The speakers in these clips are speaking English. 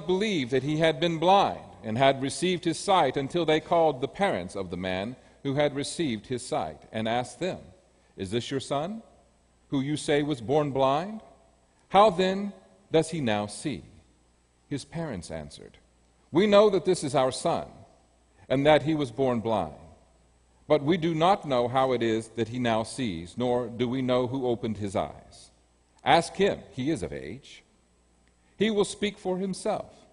believe that he had been blind and had received his sight until they called the parents of the man who had received his sight and asked them, "Is this your son, who you say was born blind? How then does he now see?" His parents answered, "We know that this is our son, and that he was born blind. But we do not know how it is that he now sees, nor do we know who opened his eyes. Ask him, he is of age. He will speak for himself."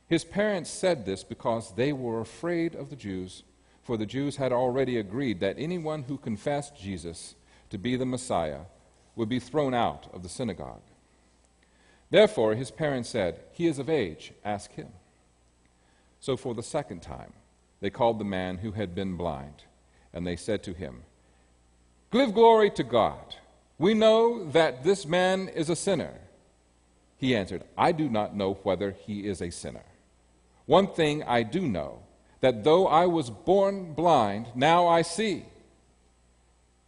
His parents said this because they were afraid of the Jews, for the Jews had already agreed that anyone who confessed Jesus to be the Messiah would be thrown out of the synagogue. Therefore his parents said, "He is of age, ask him." So for the second time they called the man who had been blind, and they said to him, "Give glory to God. We know that this man is a sinner." He answered, "I do not know whether he is a sinner. One thing I do know, that though I was born blind, now I see."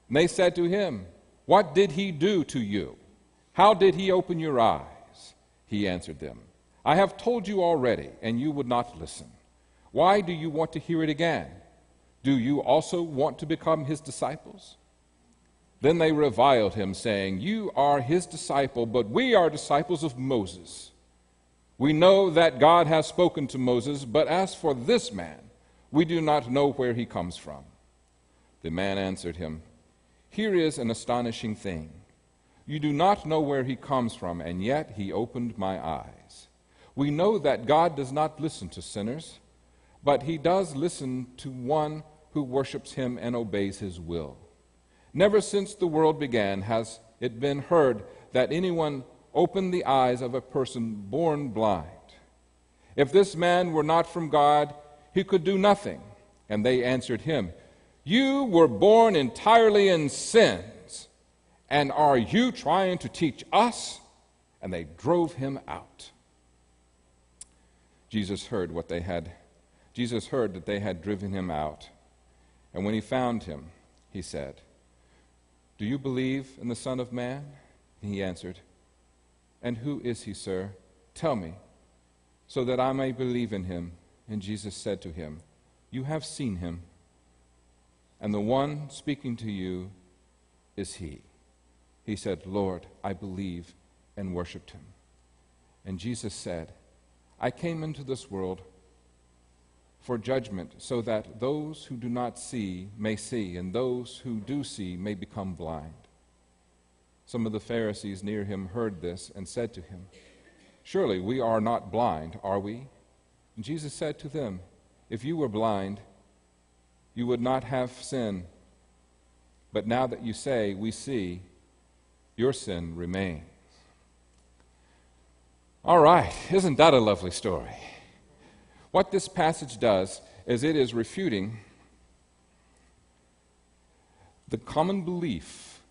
And they said to him, "What did he do to you? How did he open your eyes?" He answered them, "I have told you already, and you would not listen. Why do you want to hear it again? Do you also want to become his disciples?" Then they reviled him, saying, "You are his disciple, but we are disciples of Moses. We know that God has spoken to Moses, but as for this man, we do not know where he comes from." The man answered him, "Here is an astonishing thing. You do not know where he comes from, and yet he opened my eyes. We know that God does not listen to sinners, but he does listen to one who worships him and obeys his will. Never since the world began has it been heard that anyone opened the eyes of a person born blind. If this man were not from God, he could do nothing." And they answered him, "You were born entirely in sins, and are you trying to teach us?" And they drove him out. Jesus heard that they had driven him out, and when he found him, he said, "Do you believe in the Son of Man?" And he answered, "And who is he, sir? Tell me, so that I may believe in him." And Jesus said to him, "You have seen him, and the one speaking to you is he." He said, "Lord, I believe," and worshipped him. And Jesus said, "I came into this world for judgment, so that those who do not see may see, and those who do see may become blind." Some of the Pharisees near him heard this and said to him, "Surely we are not blind, are we?" And Jesus said to them, "If you were blind, you would not have sin. But now that you say, 'We see,' your sin remains." All right, isn't that a lovely story? What this passage does is it is refuting the common belief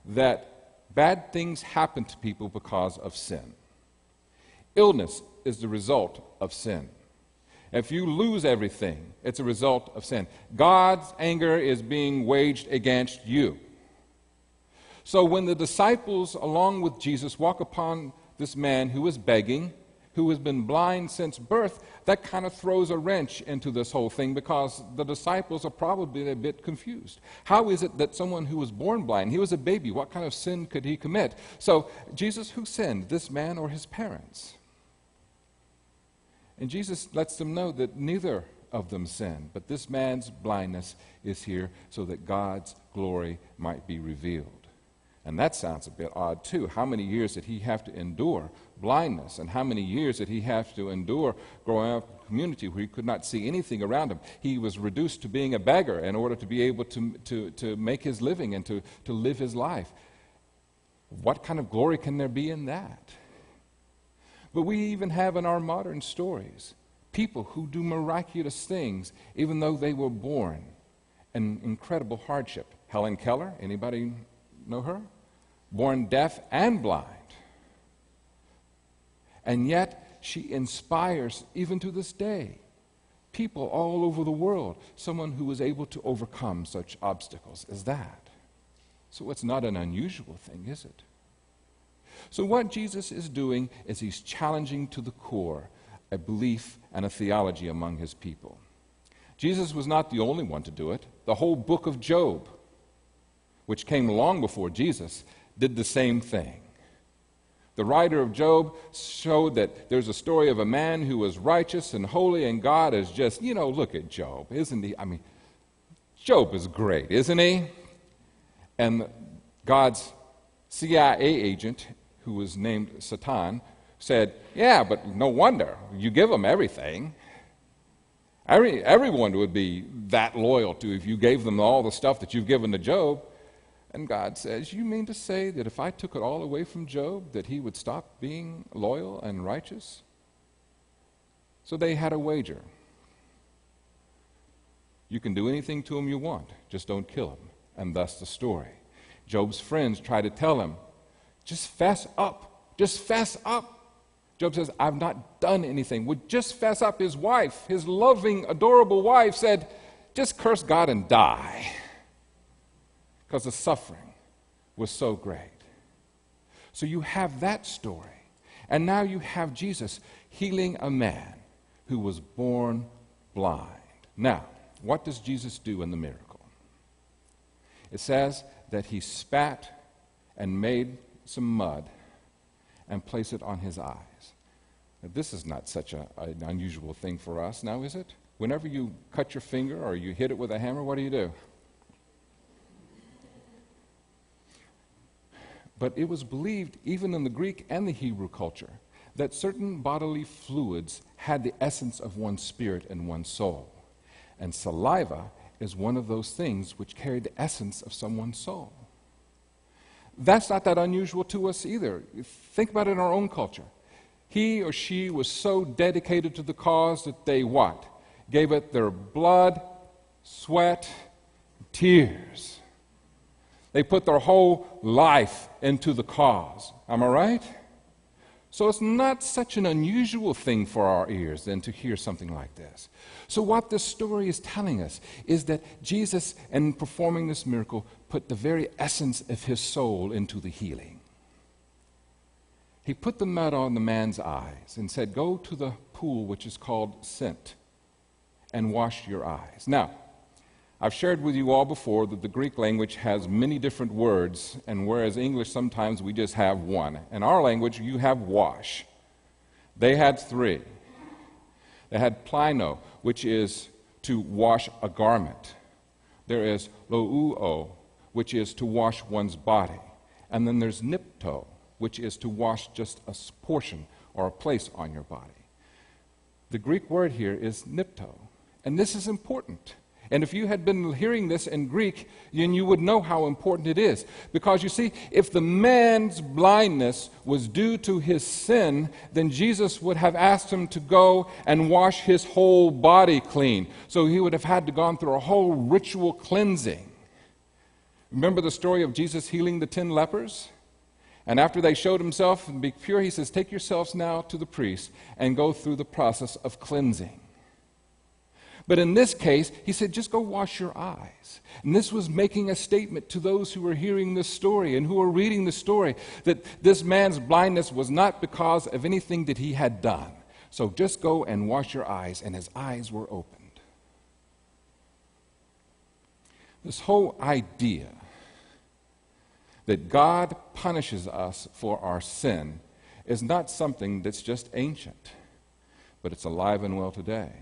that bad things happen to people because of sin. Illness is the result of sin. If you lose everything, it's a result of sin. God's anger is being waged against you. So when the disciples, along with Jesus, walk upon this man who is begging, who has been blind since birth, that kind of throws a wrench into this whole thing, because the disciples are probably a bit confused. How is it that someone who was born blind, he was a baby, what kind of sin could he commit? So, Jesus, who sinned, this man or his parents? And Jesus lets them know that neither of them sinned, but this man's blindness is here so that God's glory might be revealed. And that sounds a bit odd, too. How many years did he have to endure blindness? And how many years did he have to endure growing up in a community where he could not see anything around him? He was reduced to being a beggar in order to be able to make his living and to live his life. What kind of glory can there be in that? But we even have in our modern stories people who do miraculous things even though they were born in incredible hardship. Helen Keller, anybody know her? Born deaf and blind. And yet she inspires, even to this day, people all over the world, someone who is able to overcome such obstacles as that. So it's not an unusual thing, is it? So what Jesus is doing is he's challenging to the core a belief and a theology among his people. Jesus was not the only one to do it. The whole book of Job, which came long before Jesus, did the same thing. The writer of Job showed that there's a story of a man who was righteous and holy, and God is just, look at Job, isn't he? Job is great, isn't he? And God's CIA agent, who was named Satan, said, yeah, but no wonder. You give him everything. Everyone would be that loyal to if you gave them all the stuff that you've given to Job. And God says, you mean to say that if I took it all away from Job, that he would stop being loyal and righteous? So they had a wager. You can do anything to him you want, just don't kill him. And thus the story. Job's friends try to tell him, just fess up, just fess up. Job says, I've not done anything. Would just fess up. His wife, his loving, adorable wife said, just curse God and die. Because the suffering was so great. So you have that story. And now you have Jesus healing a man who was born blind. Now, what does Jesus do in the miracle? It says that he spat and made some mud and placed it on his eyes. Now, this is not such an unusual thing for us now, is it? Whenever you cut your finger or you hit it with a hammer, what do? But it was believed, even in the Greek and the Hebrew culture, that certain bodily fluids had the essence of one's spirit and one's soul. And saliva is one of those things which carried the essence of someone's soul. That's not that unusual to us either. Think about it in our own culture. He or she was so dedicated to the cause that they what? Gave it their blood, sweat, tears. They put their whole life into the cause. Am I right? So it's not such an unusual thing for our ears then to hear something like this. So what this story is telling us is that Jesus, in performing this miracle, put the very essence of his soul into the healing. He put the mud on the man's eyes and said, go to the pool which is called Sent and wash your eyes. Now, I've shared with you all before that the Greek language has many different words, and whereas English sometimes we just have one. In our language, you have wash. They had three. They had plino, which is to wash a garment. There is louo, which is to wash one's body. And then there's nipto, which is to wash just a portion or a place on your body. The Greek word here is nipto, and this is important. And if you had been hearing this in Greek, then you would know how important it is. Because you see, if the man's blindness was due to his sin, then Jesus would have asked him to go and wash his whole body clean. So he would have had to gone through a whole ritual cleansing. Remember the story of Jesus healing the 10 lepers? And after they showed himself and be pure, he says, take yourselves now to the priest and go through the process of cleansing. But in this case, he said, just go wash your eyes. And this was making a statement to those who were hearing this story and who were reading the story, that this man's blindness was not because of anything that he had done. So just go and wash your eyes, and his eyes were opened. This whole idea that God punishes us for our sin is not something that's just ancient, but it's alive and well today.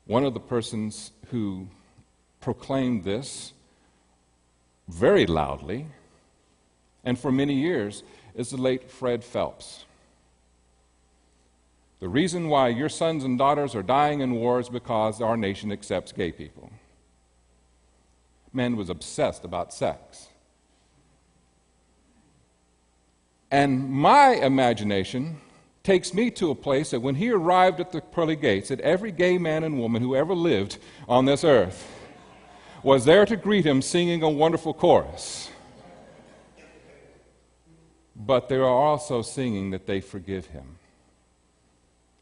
One of the persons who proclaimed this very loudly and for many years is the late Fred Phelps. The reason why your sons and daughters are dying in war is because our nation accepts gay people. Man was obsessed about sex. And my imagination takes me to a place that when he arrived at the pearly gates, that every gay man and woman who ever lived on this earth was there to greet him singing a wonderful chorus. But they are also singing that they forgive him.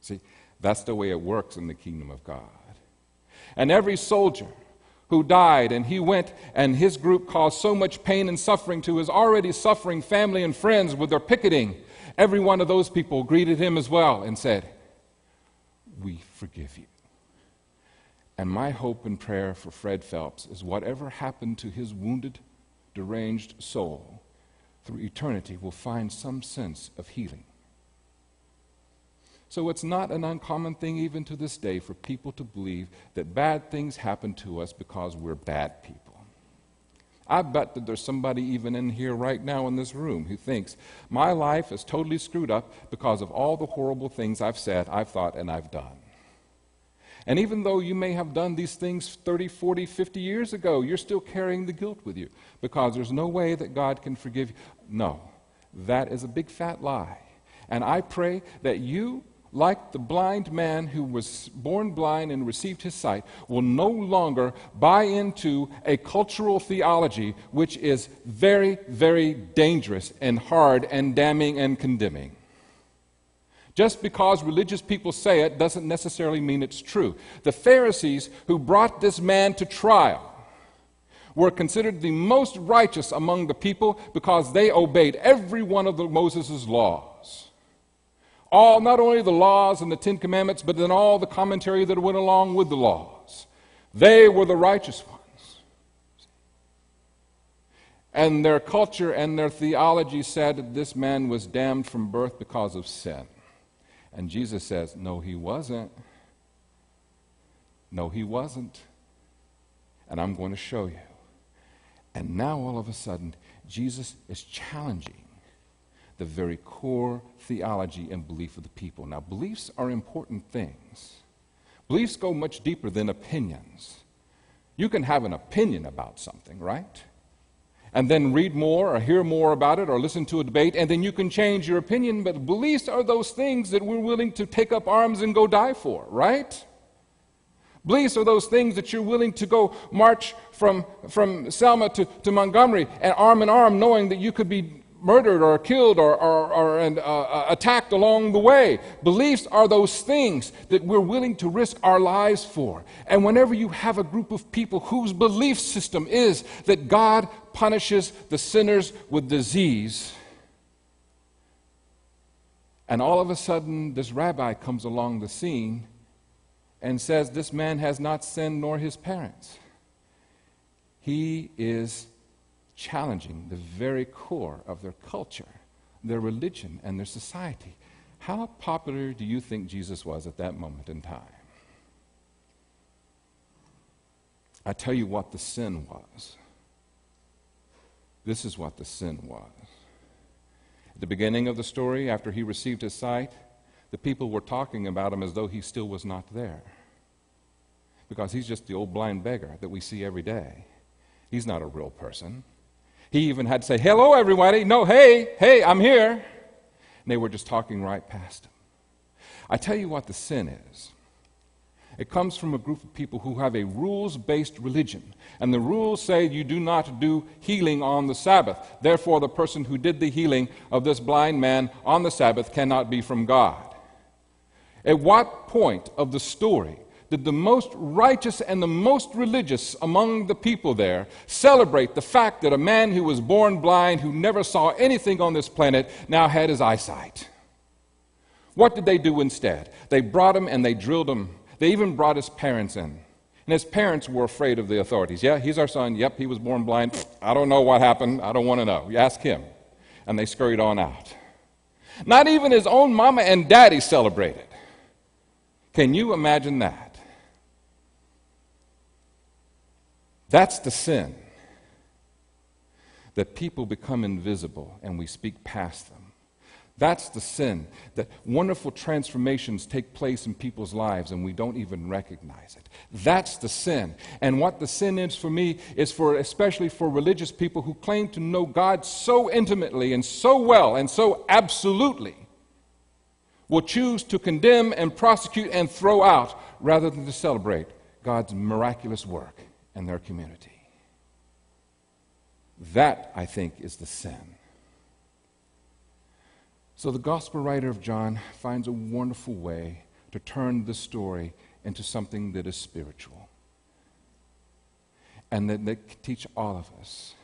See, that's the way it works in the kingdom of God. And every soldier who died, and he went and his group caused so much pain and suffering to his already suffering family and friends with their picketing. Every one of those people greeted him as well and said, "We forgive you." And my hope and prayer for Fred Phelps is whatever happened to his wounded, deranged soul through eternity will find some sense of healing. So it's not an uncommon thing even to this day for people to believe that bad things happen to us because we're bad people. I bet that there's somebody even in here right now in this room who thinks, my life is totally screwed up because of all the horrible things I've said, I've thought, and I've done. And even though you may have done these things 30, 40, 50 years ago, you're still carrying the guilt with you because there's no way that God can forgive you. No, that is a big fat lie. And I pray that you, like the blind man who was born blind and received his sight, will no longer buy into a cultural theology which is very, very dangerous and hard and damning and condemning. Just because religious people say it doesn't necessarily mean it's true. The Pharisees who brought this man to trial were considered the most righteous among the people because they obeyed every one of Moses' laws. Not only the laws and the Ten Commandments, but then all the commentary that went along with the laws. They were the righteous ones. And their culture and their theology said that this man was damned from birth because of sin. And Jesus says, no, he wasn't. No, he wasn't. And I'm going to show you. And now all of a sudden, Jesus is challenging the very core theology and belief of the people. Now, beliefs are important things. Beliefs go much deeper than opinions. You can have an opinion about something, right? And then read more or hear more about it or listen to a debate, and then you can change your opinion. But beliefs are those things that we're willing to take up arms and go die for, right? Beliefs are those things that you're willing to go march from Selma to Montgomery and arm in arm, knowing that you could be murdered or killed or attacked along the way. Beliefs are those things that we're willing to risk our lives for. And whenever you have a group of people whose belief system is that God punishes the sinners with disease, and all of a sudden this rabbi comes along the scene and says this man has not sinned nor his parents, he is challenging the very core of their culture, their religion, and their society. How popular do you think Jesus was at that moment in time? I tell you what the sin was. This is what the sin was. At the beginning of the story, after he received his sight, the people were talking about him as though he still was not there. Because he's just the old blind beggar that we see every day. He's not a real person. He even had to say, hello, everybody. No, hey, I'm here. And they were just talking right past him. I tell you what the sin is. It comes from a group of people who have a rules-based religion. And the rules say you do not do healing on the Sabbath. Therefore, the person who did the healing of this blind man on the Sabbath cannot be from God. At what point of the story did the most righteous and the most religious among the people there celebrate the fact that a man who was born blind, who never saw anything on this planet, now had his eyesight? What did they do instead? They brought him and they drilled him. They even brought his parents in. And his parents were afraid of the authorities. Yeah, he's our son. Yep, he was born blind. I don't know what happened. I don't want to know. You ask him. And they scurried on out. Not even his own mama and daddy celebrated. Can you imagine that? That's the sin. That people become invisible and we speak past them. That's the sin, that wonderful transformations take place in people's lives and we don't even recognize it. That's the sin. And what the sin is for me is especially for religious people who claim to know God so intimately and so well and so absolutely, will choose to condemn and prosecute and throw out rather than to celebrate God's miraculous work in their community. That, I think, is the sin. So the gospel writer of John finds a wonderful way to turn this story into something that is spiritual. and that they teach all of us.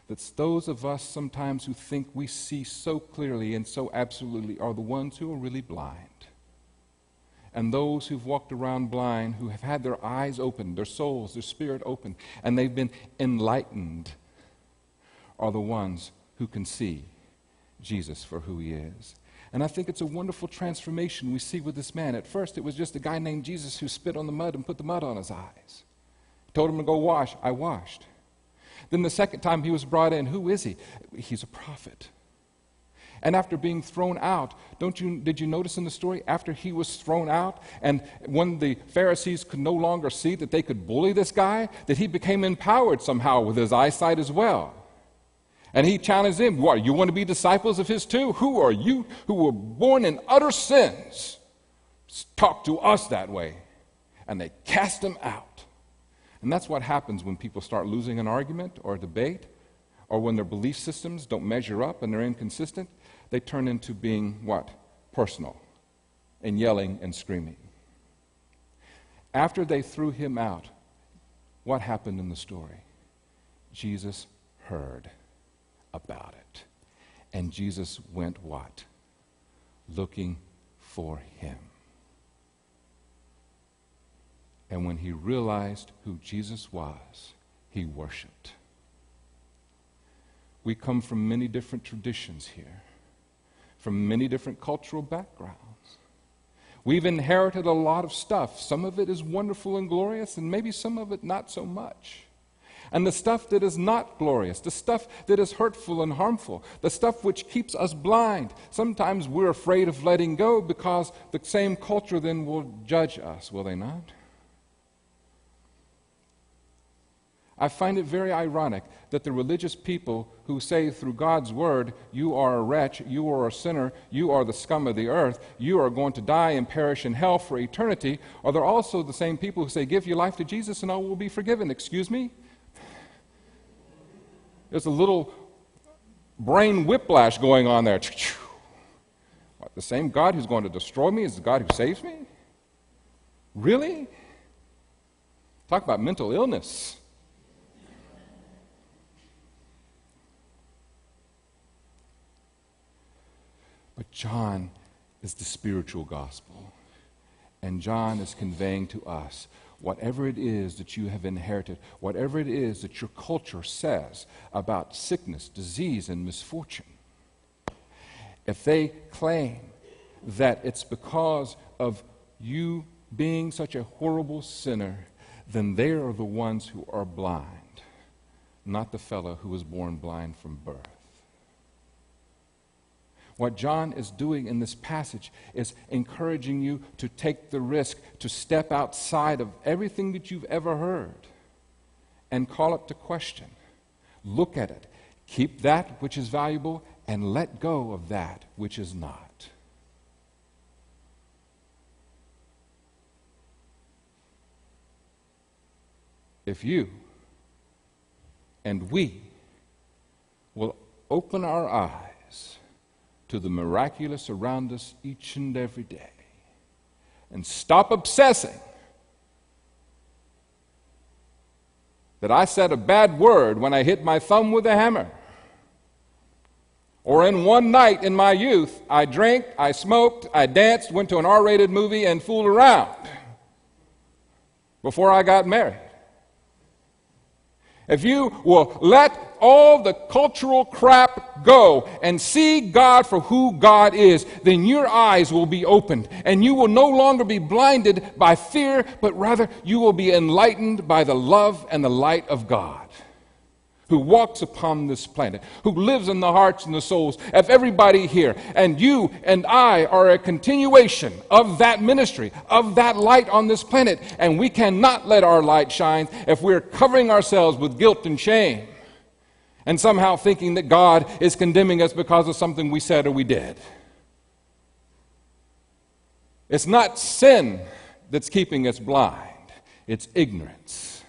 That's those of us sometimes who think we see so clearly and so absolutely are the ones who are really blind. And those who've walked around blind, who have had their eyes opened, their souls, their spirit open, and they've been enlightened, are the ones who can see Jesus for who he is. And I think it's a wonderful transformation we see with this man. At first, it was just a guy named Jesus who spit on the mud and put the mud on his eyes. Told him to go wash. I washed. Then the second time he was brought in, who is he? He's a prophet. And after being thrown out, did you notice in the story, after he was thrown out, and when the Pharisees could no longer see that they could bully this guy, that he became empowered somehow with his eyesight as well. And he challenged them, what, you want to be disciples of his too? Who are you who were born in utter sins? Talk to us that way. And they cast him out. And that's what happens when people start losing an argument or a debate, or when their belief systems don't measure up and they're inconsistent. They turn into being what? Personal, and yelling and screaming. After they threw him out, what happened in the story? Jesus heard about it. And Jesus went what? Looking for him. And when he realized who Jesus was, he worshiped. We come from many different traditions here, from many different cultural backgrounds. We've inherited a lot of stuff. Some of it is wonderful and glorious, and maybe some of it not so much. And the stuff that is not glorious, the stuff that is hurtful and harmful, the stuff which keeps us blind, sometimes we're afraid of letting go because the same culture then will judge us, will they not? I find it very ironic that the religious people who say through God's word, you are a wretch, you are a sinner, you are the scum of the earth, you are going to die and perish in hell for eternity, are they're also the same people who say, give your life to Jesus and all will be forgiven. Excuse me? There's a little brain whiplash going on there. What, the same God who's going to destroy me is the God who saves me? Really? Talk about mental illness. But John is the spiritual gospel. And John is conveying to us whatever it is that you have inherited, whatever it is that your culture says about sickness, disease, and misfortune. If they claim that it's because of you being such a horrible sinner, then they are the ones who are blind, not the fellow who was born blind from birth. What John is doing in this passage is encouraging you to take the risk to step outside of everything that you've ever heard and call it to question. Look at it. Keep that which is valuable and let go of that which is not. If you and we will open our eyes to the miraculous around us each and every day and stop obsessing that I said a bad word when I hit my thumb with a hammer, or in one night in my youth I drank, I smoked, I danced, went to an R-rated movie and fooled around before I got married. If you will let all the cultural crap go and see God for who God is, then your eyes will be opened and you will no longer be blinded by fear, but rather you will be enlightened by the love and the light of God, who walks upon this planet, who lives in the hearts and the souls of everybody here. And you and I are a continuation of that ministry, of that light on this planet. And we cannot let our light shine if we're covering ourselves with guilt and shame and somehow thinking that God is condemning us because of something we said or we did. It's not sin that's keeping us blind. It's ignorance.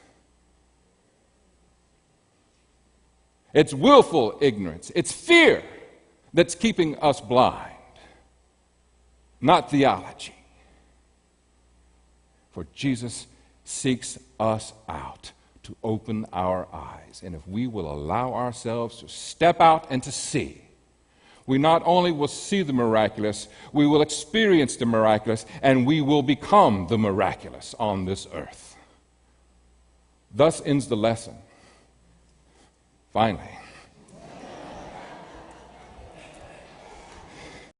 It's willful ignorance. It's fear that's keeping us blind, not theology. For Jesus seeks us out to open our eyes. And if we will allow ourselves to step out and to see, we not only will see the miraculous, we will experience the miraculous, and we will become the miraculous on this earth. Thus ends the lesson. Finally,